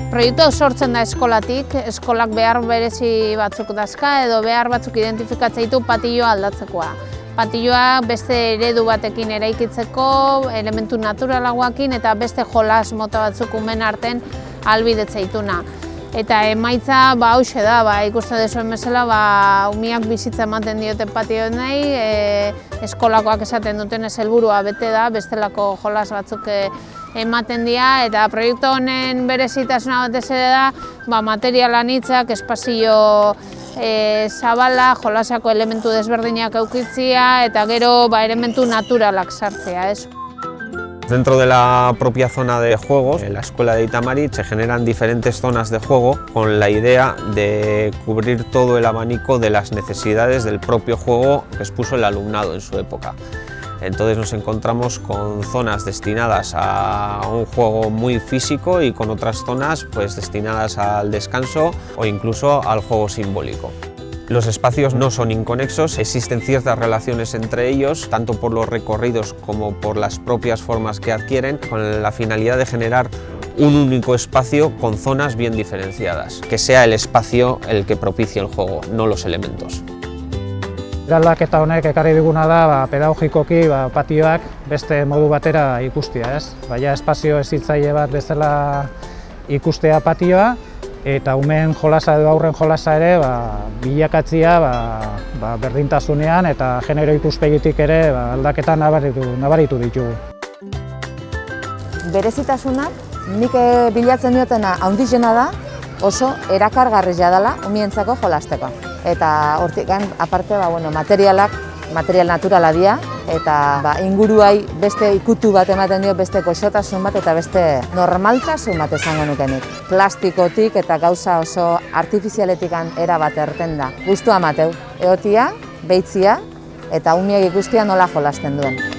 Proiektu hau sortzen da eskolatik, eskolak behar berezi batzuk dazka edo behar batzuk identifikatzen ditu patilloa aldatzekoa. Patilloa beste eredu batekin eraikitzeko, elementu naturalagoekin eta beste jolas mota batzuk umen arten ahalbidetzen dituna. Eta emaitza hauxe da, ikusten duzuen bezala, umeak bizitza ematen diote patio nahi, eskolakoak esaten duten helburua bete da, bestelako jolas batzuk ematen dira, eta proiektu honen berezitasuna batez ere da, material anitzak, espazio zabala, jolasako elementu desberdinak eukitzea, eta gero elementu naturalak sartzea. Dentro de la propia zona de juegos, en la escuela de Aita-Mari se generan diferentes zonas de juego con la idea de cubrir todo el abanico de las necesidades del propio juego que expuso el alumnado en su época. Entonces nos encontramos con zonas destinadas a un juego muy físico y con otras zonas destinadas al descanso o incluso al juego simbólico. Los espacios no son inconexos, existen ciertas relaciones entre ellos, tanto por los recorridos como por las propias formas que adquieren, con la finalidad de generar un único espacio con zonas bien diferenciadas, que sea el espacio el que propicie el juego, no los elementos. Eraldaketa honek ekarri diguna da pedagogikoki patioak beste modu batera ikustea, Baina espazio hezitzaile bat bezala ikustea patioa, eta umeen jolasa edo aurren jolasa ere bilakatzea berdintasunean eta genero ikuspegitik ere aldaketa nabaritu ditugu. Berezitasunak nik bilatzen diotena handizena da, oso erakargarria dela umeentzako jolasteko. Eta hortik aparte material naturala dira, eta inguruai beste ikutu bat ematen dio, beste goxotasun bat eta beste normaltasun bat esango nukenik. Plastikotik eta gauza oso artifizialetik era bat erten da. Gustua mateu, egotia, beitzia eta umeak ikustia nola jolasten duen.